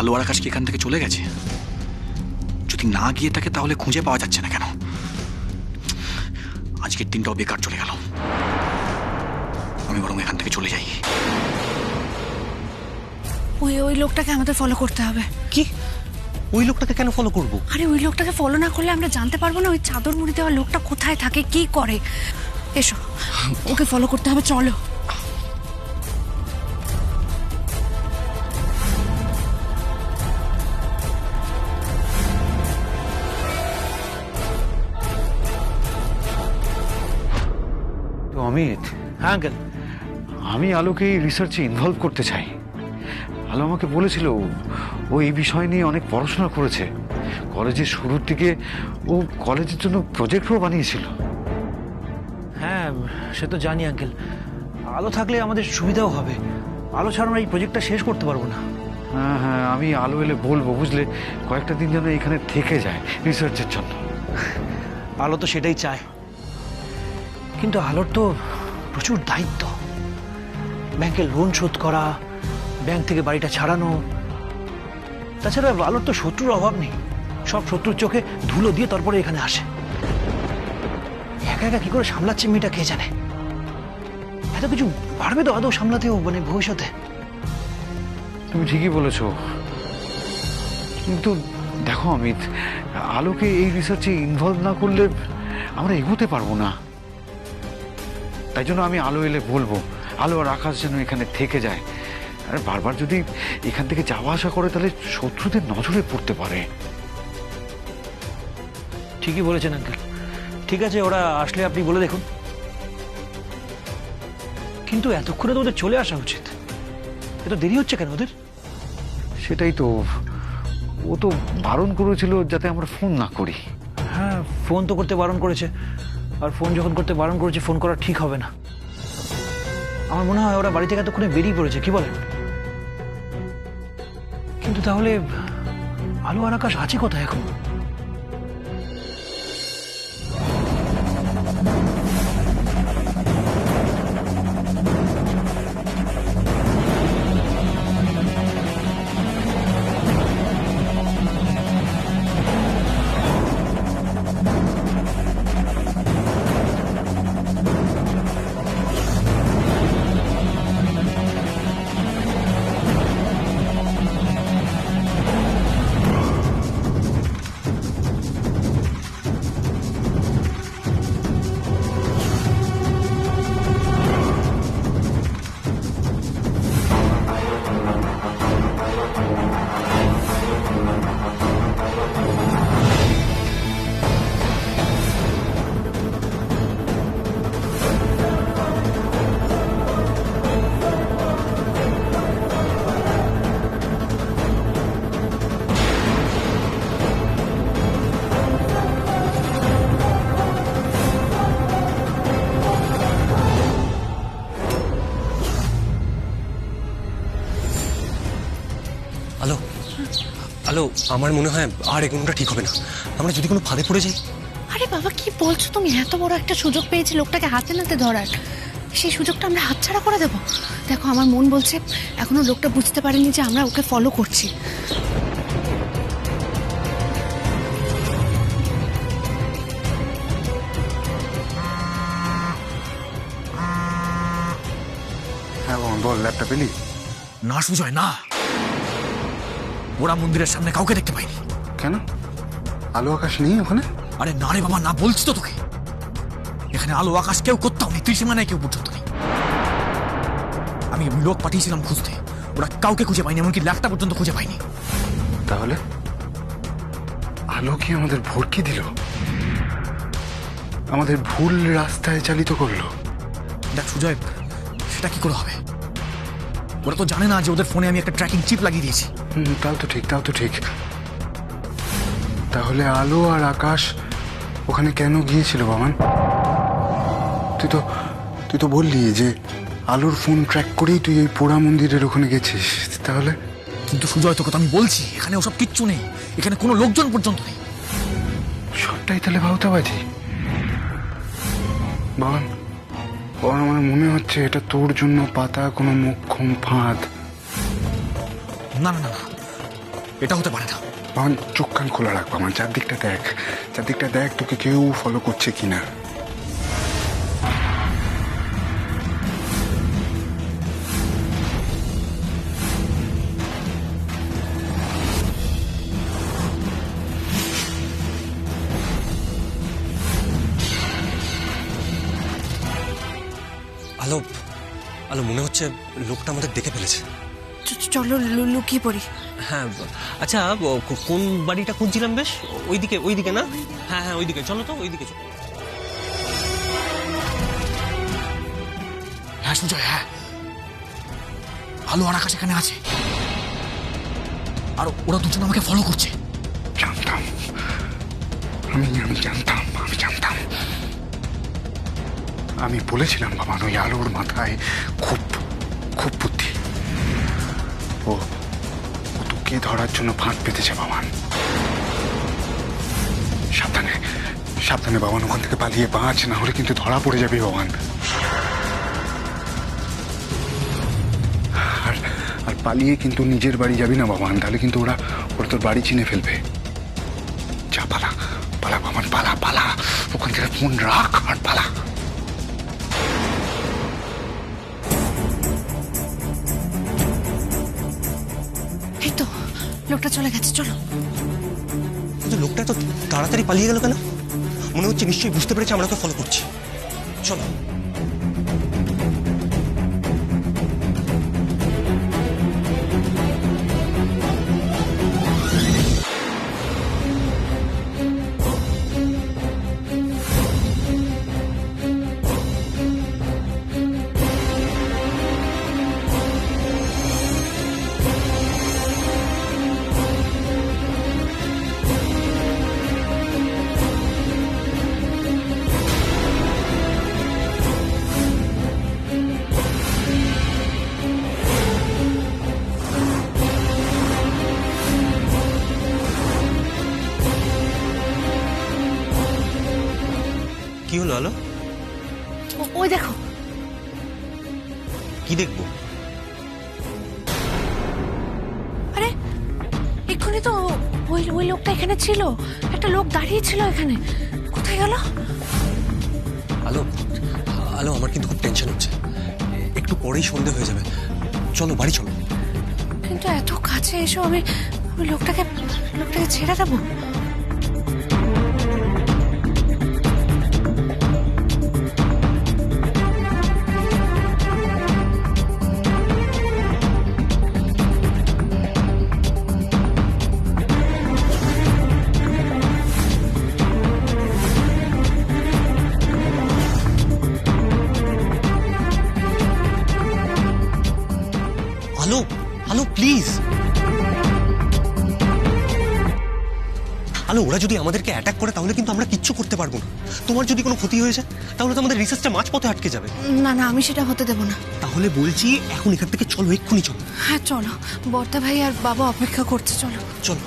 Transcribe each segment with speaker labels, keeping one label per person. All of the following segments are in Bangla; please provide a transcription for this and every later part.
Speaker 1: আলো আর আকাশ কি এখান থেকে চলে গেছে? যদি না গিয়ে থাকে তাহলে খুঁজে পাওয়া যাচ্ছে না কেন? আজকের দিনটাও বেকার চলে গেল। আমি বরং এখান থেকে চলে যাই।
Speaker 2: ওই লোকটাকে আমাদের ফলো করতে হবে।
Speaker 3: কি? ওই লোকটাকে কেন ফলো করব?
Speaker 2: আরে ওই লোকটাকে ফলো না করলে আমরা জানতে পারবো না ওই চাদর মুড়ি দেওয়া লোকটা কোথায় থাকে, কি করে। এসো, ওকে ফলো করতে হবে, চলো।
Speaker 4: তো অমিত,
Speaker 3: হ্যাঁ আঙ্কেল।
Speaker 4: আমি আলোকে এই রিসার্চে ইনভলভ করতে চাই। আলো আমাকে বলেছিল ও এই বিষয় নিয়ে অনেক পড়াশোনা করেছে। কলেজের শুরুর দিকে ও কলেজের জন্য প্রজেক্টও বানিয়েছিল।
Speaker 3: হ্যাঁ, সে তো জানি আঙ্কেল। আলো থাকলে আমাদের সুবিধাও হবে। আলো ছাড়া আমরা এই প্রজেক্টটা শেষ করতে পারবো না।
Speaker 4: হ্যাঁ হ্যাঁ, আমি আলো এলে বলবো, বুঝলে, কয়েকটা দিন যেন এখানে থেকে যায় রিসার্চের জন্য।
Speaker 3: আলো তো সেটাই চায়, কিন্তু আলোর তো প্রচুর দায়িত্ব। ব্যাংকের লোন শোধ করা, ব্যাংক থেকে বাড়িটা ছাড়ানো। তাছাড়া আলোর তো শত্রুর অভাব নেই। সব শত্রুর চোখে ধুলো দিয়ে তারপরে এখানে আসে। একা একা কি করে সামলাচ্ছে মেয়েটা কে জানে। এত কিছু পারবে তো আদৌ সামলাতেও, মানে ভবিষ্যতে?
Speaker 4: তুমি ঠিকই বলেছ, কিন্তু দেখো অমিত, আলোকে এই রিসার্চে ইনভলভ না করলে আমরা এগোতে পারবো না। তাই জন্য আমি আলো এলে বলবো আলো আর আকাশ যেন এখানে থেকে যায়। আর বারবার যদি এখান থেকে যাওয়া আসা করে তাহলে শত্রুদের নজরে পড়তে পারে।
Speaker 3: ঠিকই বলেছেন আঙ্কেল। ঠিক আছে, ওরা আসলে আপনি বলে দেখুন। কিন্তু এতক্ষণে তো ওদের চলে আসা উচিত। এত দেরি হচ্ছে কেন ওদের?
Speaker 4: সেটাই তো, ও তো বারণ করেছিল যাতে আমরা ফোন না করি।
Speaker 3: হ্যাঁ, ফোন তো করতে বারণ করেছে। আর ফোন যখন করতে বারণ করেছে, ফোন করা ঠিক হবে না। আমার মনে হয় ওরা বাড়ি থেকে এতক্ষণে বেরিয়ে পড়েছে, কি বলেন? কিন্তু তাহলে আলো আর আকাশ আছে কোথায় এখন?
Speaker 5: আলো, আলো, আমার মনে হয় আর এগোনোটা ঠিক হবে না। আমরা যদি কোনো ফাঁদে পড়ে যাই।
Speaker 2: আরে বাবা, কি বলছো তুমি? এত বড় একটা সুযোগ পেয়েছি লোকটাকে হাতে নাতে ধরার, সেই সুযোগটা আমরা হাতছাড়া করে দেবো? দেখো, আমার মন বলছে এখনো লোকটা বুঝতে পারেনি যে আমরা ওকে ফলো করছি।
Speaker 4: হ্যাঁ বল, ল্যাপটপ পেলি?
Speaker 1: না সুজয়, না। ওরা মন্দিরের সামনে কাউকে দেখতে পাইনি।
Speaker 4: কেন? আলো আকাশ নেই ওখানে?
Speaker 1: আরে না রে বাবা, না, বলছি তো তোকে। এখানে আলো আকাশ কেউ কোথাও নেই, ত্রিসীমা নেই কেউ পর্যন্ত নেই। আমি লোক পাঠিয়েছিলাম খুঁজতে, ওরা কাউকে খুঁজে পাইনি, এমনকি ল্যাপটপ পর্যন্ত খুঁজে পাইনি।
Speaker 4: তাহলে আলো কি আমাদের ভড়কি দিল? আমাদের ভুল রাস্তায় চালিত করলো?
Speaker 1: দেখ সুজয়, সেটা কি করে হবে? ওরা তো জানে না যে ওদের ফোনে আমি একটা ট্র্যাকিং চিপ লাগিয়ে দিয়েছি।
Speaker 4: তাও তো ঠিক। তাহলে আলো আর আকাশ ওখানে কেন গিয়েছিল বামান? তুই তো বললি যে আলোর ফোন ট্র্যাক করেই তুই ওই পোড়া মন্দিরের ওখানে গেছিস। তাহলে?
Speaker 1: কিন্তু সুজয়, তোকে তো আমি বলছি এখানে ওসব কিচ্ছু নেই, এখানে কোনো লোকজন পর্যন্ত নেই।
Speaker 4: সবটাই তাহলে ভাওতাবাজি। বামান, আমার মনে হচ্ছে এটা তোর জন্য পাতা কোনো মোক্ষম ফাঁদ।
Speaker 1: না না না, এটা হতে পারে না।
Speaker 6: বাবান চোখ কান খোলা রাখ বাবান, চারদিকটা দেখ, চারদিকটা দেখ তোকে কেউ ফলো করছে কিনা।
Speaker 5: আলো, আলো মনে হচ্ছে লোকটা আমাদের দেখে ফেলেছে।
Speaker 2: চলো লুকিয়ে পড়ি।
Speaker 5: হ্যাঁ, আচ্ছা কোন বাড়িটা খুঁজছিলাম বেশ? ওইদিকে, ওইদিকে না? হ্যাঁ হ্যাঁ, ওইদিকে চলো তো, ওইদিকে চলো।
Speaker 1: হ্যাঁ সুজয়, হ্যাঁ আলো আর আকাশ এখানে আছে, আর ওরা দুজন আমাকে ফলো করছে।
Speaker 6: জানতাম, আমি জানতাম, আমি জানতাম। আমি বলেছিলাম বাবান ওই আলোর মাথায় খুব খুব বুদ্ধি। ও তোকে ধরার জন্য ফাঁদ পেতেছে বাবান। সাবধানে সাবধানে বাবান, ওখান থেকে পালিয়ে বাঁচ, না হলে কিন্তু ধরা পড়ে যাবে বাবান। আর আর পালিয়ে কিন্তু নিজের বাড়ি যাবি না বাবান, তাহলে কিন্তু ওরা তোর বাড়ি চিনে ফেলবে। যা পালা পালা বাবান, পালা পালা, ওখান থেকে ফোন রাখ আর পালা।
Speaker 2: এই তো লোকটা চলে গেছে, চলো।
Speaker 5: কিন্তু লোকটা তো তাড়াতাড়ি পালিয়ে গেল কেন? মনে হচ্ছে নিশ্চয়ই বুঝতে পেরেছে আমরা ওকে ফলো করছি। চলো। কি হলো আলো?
Speaker 2: ওই দেখো।
Speaker 5: কি দেখবো?
Speaker 2: আরে এক্ষুনি তো ওই লোকটা এখানে ছিল, একটা লোক দাঁড়িয়ে ছিল এখানে, কোথায় গেল?
Speaker 5: আলো, আলো আমার কিন্তু খুব টেনশন হচ্ছে, একটু পরেই সন্ধে হয়ে যাবে। চলো বাড়ি চলো।
Speaker 2: কিন্তু এত কাছে এসো আমি লোকটাকে ছেড়ে দেবো?
Speaker 5: আলো, আলো প্লিজ। আলো, ওরা যদি আমাদেরকে অ্যাটাক করে তাহলে কিন্তু আমরা কিচ্ছু করতে পারবো না। তোমার যদি কোনো ক্ষতি হয়ে যায় তাহলে তো আমাদের রিসার্চটা মাঝপথে আটকে যাবে।
Speaker 2: না না, আমি সেটা হতে দেবো না।
Speaker 5: তাহলে বলছি এখন এখান থেকে চলো, এক্ষুনি চলো।
Speaker 2: হ্যাঁ চলো, বর্দা ভাই আর বাবা অপেক্ষা করছে, চলো
Speaker 5: চলো।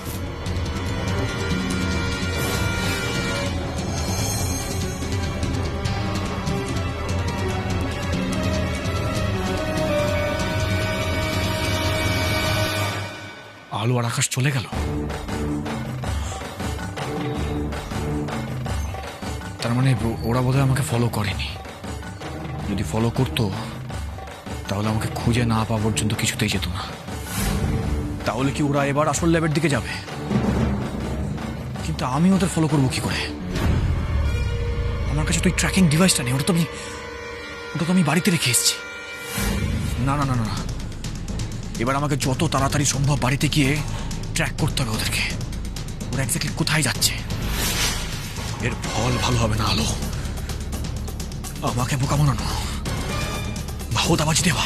Speaker 1: আলো আর আকাশ চলে গেল, তার মানে ওরা বোধহয় আমাকে ফলো করেনি। যদি ফলো করতো তাহলে আমাকে খুঁজে না পাওয়া পর্যন্ত কিছুতেই যেত না। তাহলে কি ওরা এবার আসল ল্যাবের দিকে যাবে? কিন্তু আমি ওদের ফলো করবো কি করে? আমার কাছে তো ট্র্যাকিং ডিভাইসটা নেই, ওটা তো আমি বাড়িতে রেখে এসেছি। না না না না, এবার আমাকে যত তাড়াতাড়ি সম্ভব বাড়িতে গিয়ে ট্র্যাক করতে হবে ওদেরকে, ওরা এক্স্যাক্টলি কোথায় যাচ্ছে। এর ফল ভালো হবে না আলো, আমাকে বোকা বানানো, ভাওতাবাজি দেওয়া,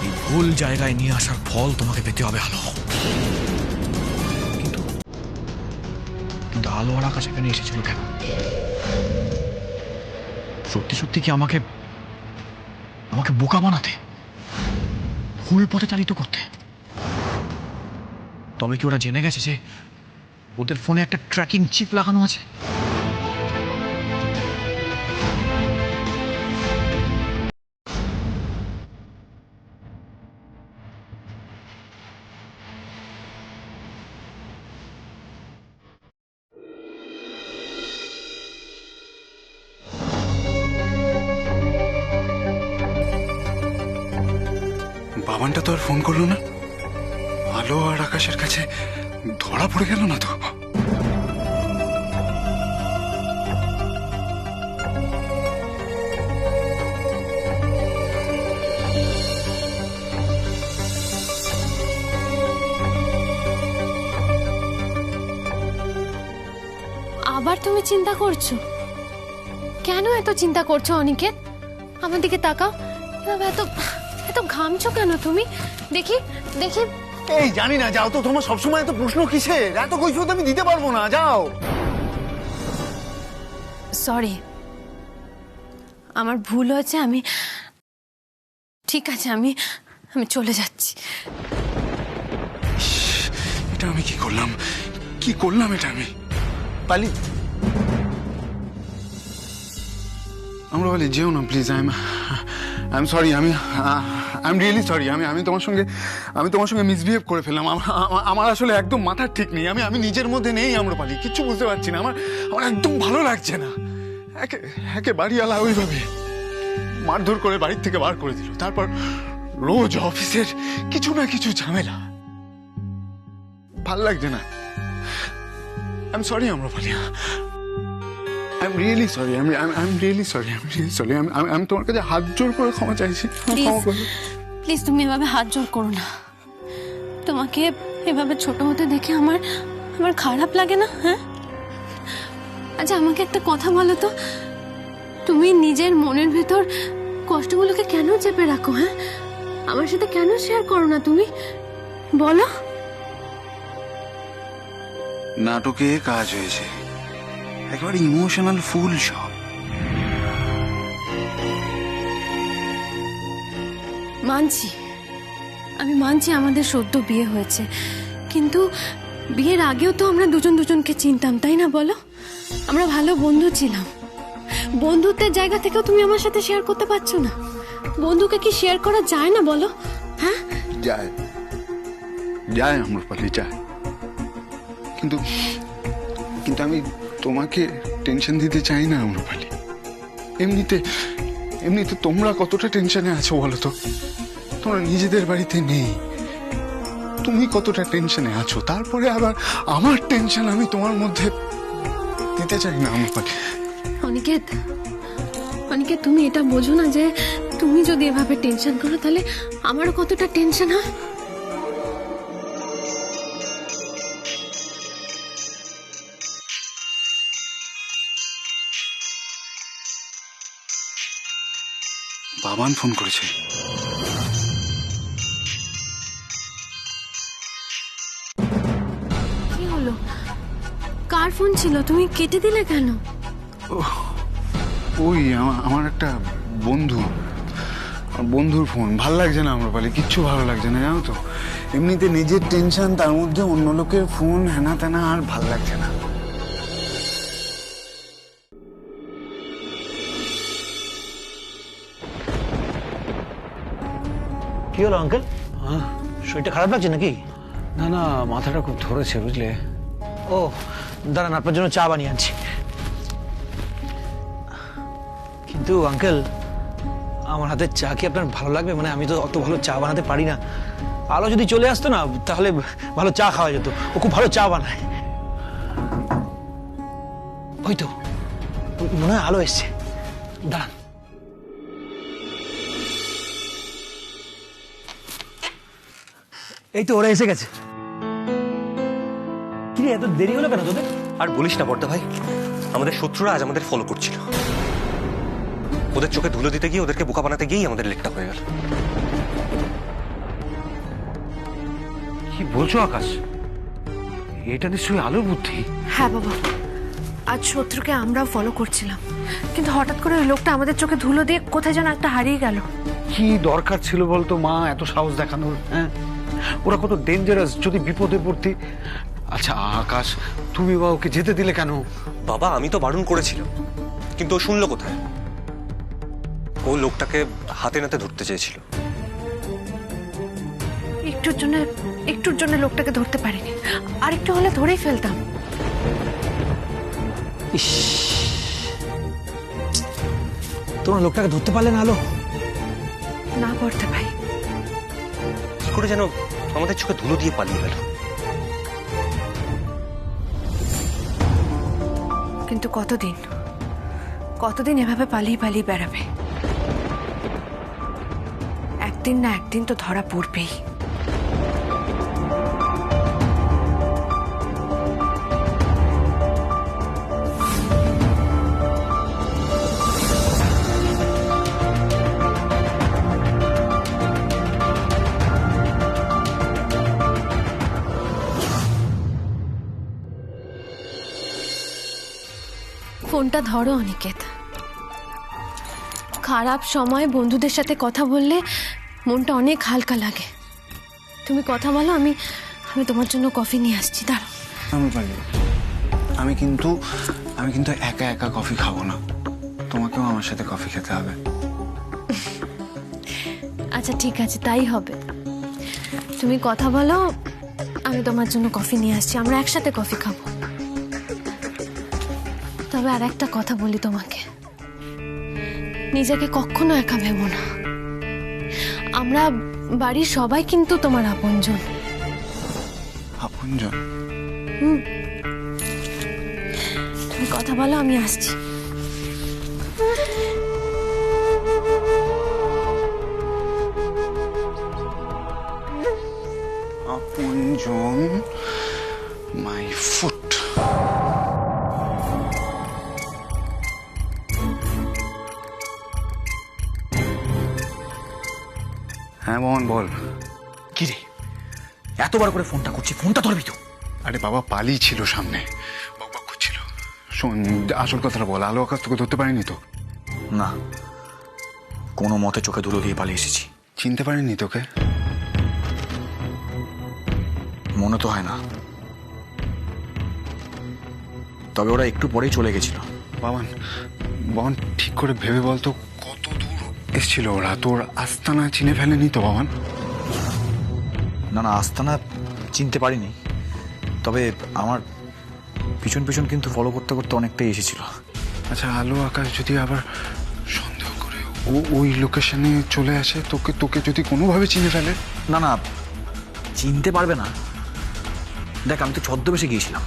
Speaker 1: এই ভুল জায়গায় নিয়ে আসার ফল তোমাকে পেতে হবে আলো। কিন্তু কিন্তু আলো আর আকাশ এখানে এসেছিল কেন? সত্যি সত্যি কি আমাকে বোকা বানাতে, ভুল পথে চালিত করতে? তবে কি ওরা জেনে গেছে যে ওদের ফোনে একটা ট্র্যাকিং চিপ লাগানো আছে?
Speaker 6: বাবানটা তো আর ফোন করলো না। আলো আর আকাশের কাছে ধরা পড়ে গেল না তো?
Speaker 2: আবার তুমি চিন্তা করছো? কেন এত চিন্তা করছো অনিকেত? আমার দিকে তাকাও। এভাবে এত এত ঘামছো কেন তুমি? দেখি দেখি।
Speaker 7: এই জানি না, যাও তো। তোমার সবসময় এত প্রশ্ন কিসের? এত কৈফিয়ত আমি দিতে পারবো না, যাও।
Speaker 2: সরি, আমার ভুল হয়েছে। আমি ঠিক আছে, আমি চলে যাচ্ছি।
Speaker 6: এটা আমি কি করলাম? কি করলাম এটা আমি?
Speaker 7: পালি।
Speaker 6: আমরা বলি যেও না please. I am sorry. I am really sorry. আমি তোমার সঙ্গে মিসবিহেভ করে ফেললাম। আমার আসলে একদম মাথার ঠিক নেই। আমি নিজের মধ্যে নেই। আমরা পালি কিচ্ছু বুঝতে পারছি না। আমার একদম ভালো লাগছে না। একে বাড়িওয়ালা ওইভাবে মারধর করে বাড়ির থেকে বার করে দিল। তারপর রোজ অফিসের কিছু না কিছু ঝামেলা। ভাল লাগছে না। আই এম সরি আমরা পালি। I'm really sorry. I'm really sorry. আমি তোমার কাছে হাত জোর করে ক্ষমা চাইছি।
Speaker 2: প্লিজ তুমি এভাবে হাত জোর করো না। তোমাকে এভাবে ছোট হতে দেখে আমার খারাপ লাগে না? হ্যাঁ, আচ্ছা আমাকে একটা কথা বলো তো, তুমি নিজের মনের ভেতর কষ্টগুলোকে কেন চেপে রাখো? হ্যাঁ, আমার সাথে কেন শেয়ার করো না তুমি? বলো।
Speaker 6: নাটকে কাজ হয়েছে, একেবারে ইমোশনাল ফুল সব।
Speaker 2: আমি মানছি আমাদের সদ্য বিয়ে হয়েছে, কিন্তু বিয়ের আগেও তো আমরা দুজনকে চিনতাম, তাই না? বলো, আমরা ভালো বন্ধু ছিলাম। বন্ধুত্বের জায়গা থেকেও তুমি আমার সাথে শেয়ার করতে পারছো না? বন্ধুকে কি শেয়ার করা যায় না বলো? হ্যাঁ,
Speaker 6: যায় আম্রপালি, যায়। কিন্তু আমি তোমাকে টেনশন দিতে চাই না আম্রপালি। এমনিতে তোমরা কতটা টেনশনে আছো বলো তো? তোমরা নিজেদের বাড়িতে নেই, তুমি কতটা টেনশনে আছো। তারপরে আবার আমার টেনশন আমি তোমার মধ্যে দিতে চাই না আম্রপালি।
Speaker 2: অনিকেত, তুমি এটা বোঝো না যে তুমি যদি এভাবে টেনশন করো তাহলে আমারও কতটা টেনশন হয়।
Speaker 6: বাবান ফোন করেছে।
Speaker 2: কি হলো? কার ফোন ছিল? তুমি কেটে দিলে কেন?
Speaker 6: ওই আমার একটা বন্ধুর ফোন। ভাল লাগছে না আম্রপালি, কিচ্ছু ভালো লাগছে না, জানো তো। এমনিতে নিজের টেনশন, তার মধ্যে অন্য লোকের ফোন, হেনা তেনা, আর ভাল লাগছে না।
Speaker 3: কি হলো আঙ্কেল? শরীরটা খারাপ লাগছে নাকি?
Speaker 1: না না, মাথাটা খুব ধরেছে বুঝলে।
Speaker 3: ও দাঁড়ান, আপনার জন্য চা বানিয়ে আনছি। কিন্তু আঙ্কেল, আমার হাতের চা কি আপনার ভালো লাগবে? মানে আমি তো অত ভালো চা বানাতে পারি না। আলো যদি চলে আসতো না তাহলে ভালো চা খাওয়া যেত। ও খুব ভালো চা বানায়। ওই তো মনে হয় আলো এসছে, দাঁড়ান। এই তো ওরা এসে গেছে। কি রে, এত দেরি হলো কেন তোদের?
Speaker 5: আর বলিস না বড়দা ভাই, আমাদের শত্রুরা আজ আমাদের ফলো করছিল। ওদের চোখে ধুলো দিতে গিয়ে, ওদেরকে বোকা বানাতে গিয়েই আমাদের লেটটা হয়ে গেল।
Speaker 4: কি বলছো আকাশ? এটা নিশ্চয়ই আলোর বুদ্ধি।
Speaker 2: হ্যাঁ বাবা, আজ শত্রুকে আমরাও ফলো করছিলাম, কিন্তু হঠাৎ করে ওই লোকটা আমাদের চোখে ধুলো দিয়ে কোথায় যেন একটা হারিয়ে গেল।
Speaker 4: কি দরকার ছিল বলতো মা এত সাহস দেখানোর? হ্যাঁ, ওরা কত ডেঞ্জারাস, যদি বিপদে পড়তি। আচ্ছা আকাশ, তুমি বা ওকে যেতে দিলে কেন?
Speaker 5: বাবা, আমি তো বারণ করেছিলাম, কিন্তু ও শুনলো কোথায়? ও লোকটাকে হাতে নাতে ধরতে চেয়েছিল।
Speaker 2: একটুর জন্য লোকটাকে ধরতে পারিনি, আর একটু হলে ধরেই ফেলতাম।
Speaker 3: ইস, তোমরা লোকটাকে ধরতে পারলে না আলো?
Speaker 2: না করতে ভাই,
Speaker 5: করে যেন আমাদের চোখে ধুলো দিয়ে পালিয়ে গেল।
Speaker 8: কিন্তু কতদিন কতদিন এভাবে পালিয়ে পালিয়ে বেড়াবে? একদিন না একদিন তো ধরা পড়বেই।
Speaker 2: ফোনটা ধরো অনিকেত। খারাপ সময় বন্ধুদের সাথে কথা বললে মনটা অনেক হালকা লাগে। তুমি কথা বলো, আমি আমি তোমার জন্য কফি নিয়ে আসছি। দাঁড়াও।
Speaker 6: আমি পারি, আমি কিন্তু একা একা কফি খাবো না, তোমাকেও আমার সাথে কফি খেতে হবে।
Speaker 2: আচ্ছা ঠিক আছে, তাই হবে। তুমি কথা বলো, আমি তোমার জন্য কফি নিয়ে আসছি, আমরা একসাথে কফি খাবো। তবে আর একটা কথা বলি তোমাকে, নিজেকে কখনো একা ভেবো না। আমরা বাড়ির সবাই কিন্তু তোমার আপনজন।
Speaker 6: আপনজন?
Speaker 2: তুমি কথা বলো, আমি আসছি।
Speaker 6: আপনজন, মাই ফুট। হ্যাঁ মোহন বল।
Speaker 1: কি রে, এতবার করে ফোনটা করছি, ফোনটা ধরবি তো?
Speaker 6: আরে বাবা, পালি ছিল সামনে, বকবক করছিল। শোন, আসল কথাটা বল, আলো আকাশ তোকে ধরতে পারিনি তো?
Speaker 1: না, কোনো মতে চোখে ধুলো দিয়ে পালিয়ে এসেছি।
Speaker 6: চিনতে পারিনি তোকে?
Speaker 1: মনে তো হয় না, তবে ওরা একটু পরেই চলে গেছিল।
Speaker 6: বাবান, বাবান ঠিক করে ভেবে বলতো কত দূর এসেছিল ওরা? তোর আস্তানা চিনে ফেলেনি তো বাবান?
Speaker 1: না না, আস্তানা চিনতে পারিনি, তবে আমার পিছন পিছন কিন্তু ফলো করতে করতে অনেকটাই এসেছিল।
Speaker 6: আচ্ছা, আলো আকাশ যদি আবার সন্দেহ করে ওই লোকেশনে চলে আসে, তোকে যদি কোনোভাবে চিনে ফেলে?
Speaker 1: না না, চিনতে পারবে না। দেখ, আমি তো ছদ্মবেশে গিয়েছিলাম,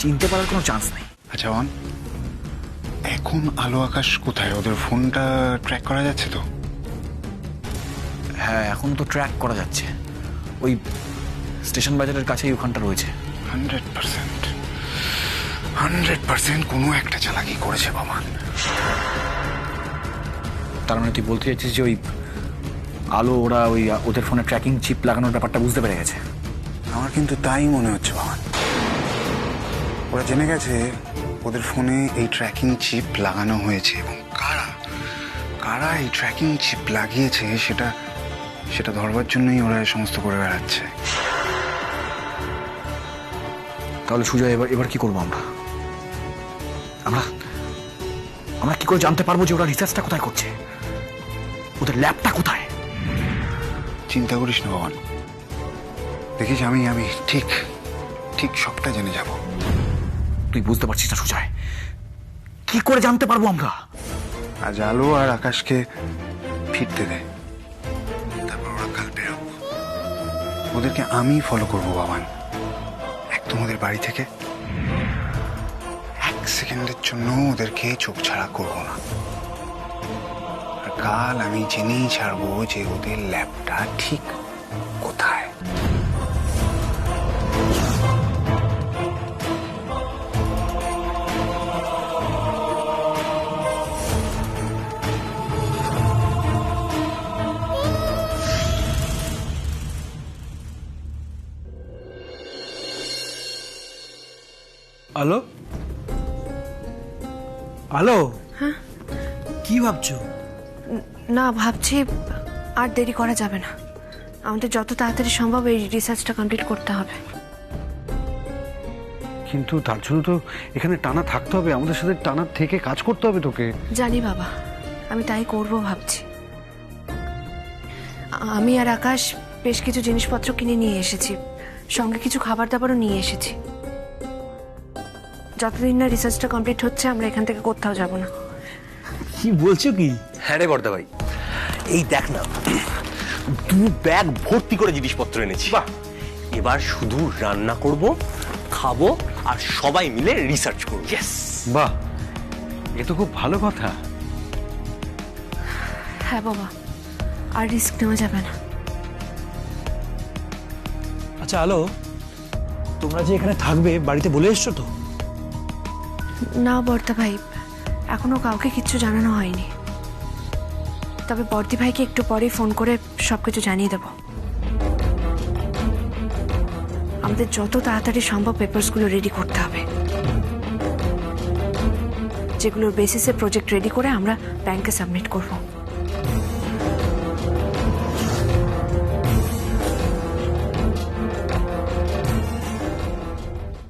Speaker 1: চিনতে পারার কোনো চান্স নেই।
Speaker 6: আচ্ছা ওয়ান, এখন আলো আকাশ কোথায়? ওদের ফোনটা ট্র্যাক করা যাচ্ছে তো?
Speaker 1: হ্যাঁ, এখন তো ট্র্যাক করা যাচ্ছে, ওই স্টেশন বাজারের কাছেই ওখানটা রয়েছে।
Speaker 6: 100% কোনো একটা চালাকি করেছে বাবা।
Speaker 1: তার মানে তুই বলতে চাইছিস যে ওই আলো ওরা ওই ওদের ফোনে ট্র্যাকিং চিপ লাগানোর ব্যাপারটা বুঝতে পেরে গেছে?
Speaker 6: আমার কিন্তু তাই মনে হচ্ছে বাবা। ওরা জেনে গেছে ওদের ফোনে এই ট্র্যাকিং চিপ লাগানো হয়েছে, এবং কারা এই ট্র্যাকিং চিপ লাগিয়েছে সেটা ধরবার জন্যই ওরা এই সমস্ত করে বেড়াচ্ছে।
Speaker 1: তাহলে সুজয়, এবার কি করবো আমরা? আমরা কি করে জানতে পারবো যে ওরা রিসার্চটা কোথায় করছে, ওদের ল্যাবটা কোথায়?
Speaker 6: চিন্তা করিস না বাবান, দেখিস আমি ঠিক সবটা জেনে যাব।
Speaker 1: তুই বুঝতে পারছিস না সুজয়, কি করে জানতে পারবো আমরা?
Speaker 6: আজ আলো আর আকাশকে ফিরতে দে, তারপর ওরা কাল বেরোবো। ওদেরকে আমি ফলো করবো বাবান, একদম ওদের বাড়ি থেকে 1 সেকেন্ডের জন্য ওদেরকে চোখ ছাড়া করবো না। আর কাল আমি জেনেই ছাড়বো যে ওদের ল্যাবটা ঠিক কোথায়।
Speaker 3: আলো, আলো,
Speaker 8: হ্যাঁ
Speaker 3: কি ভাবছো?
Speaker 8: না, ভাবছি আর দেরি করা যাবে না, আমাদের যত তাড়াতাড়ি সম্ভব এই রিসার্চটা কমপ্লিট করতে হবে।
Speaker 4: কিন্তু তার জন্য তো এখানে টানা থাকতে হবে, আমাদের সাথে টানা থেকে কাজ করতে হবে তোকে।
Speaker 8: জানি বাবা, আমি তাই করব ভাবছি। আমি আর আকাশ বেশ কিছু জিনিসপত্র কিনে নিয়ে এসেছি, সঙ্গে কিছু খাবার দাবারও নিয়ে এসেছি। যতদিন না রিসার্চটা কমপ্লিট হচ্ছে আমরা এখান থেকে কোথাও যাব না।
Speaker 3: কি বলছো কি?
Speaker 5: হ্যাঁ রে বর্দা ভাই, এই দেখ না, 2 ব্যাগ ভর্তি করে জিনিসপত্র এনেছি। এবার শুধু রান্না করব, খাবো আর সবাই মিলে রিসার্চ করব। ইয়েস।
Speaker 4: বাহ, এ তো খুব ভালো কথা।
Speaker 8: হ্যাঁ বাবা, আর রিস্ক নেওয়া যাবে না।
Speaker 3: আচ্ছা আলো, তোমরা যে এখানে থাকবে বাড়িতে বলে এসছো তো?
Speaker 8: না বর্দা ভাই, এখনো কাউকে কিচ্ছু জানানো হয়নি। তবে বর্দি ভাইকে একটু পরেই ফোন করে সবকিছু জানিয়ে দেব। আমাদের যত তাড়াতাড়ি সম্ভব পেপারসগুলো রেডি করতে হবে, যেগুলোর বেসিসে প্রজেক্ট রেডি করে আমরা ব্যাংকে সাবমিট করব।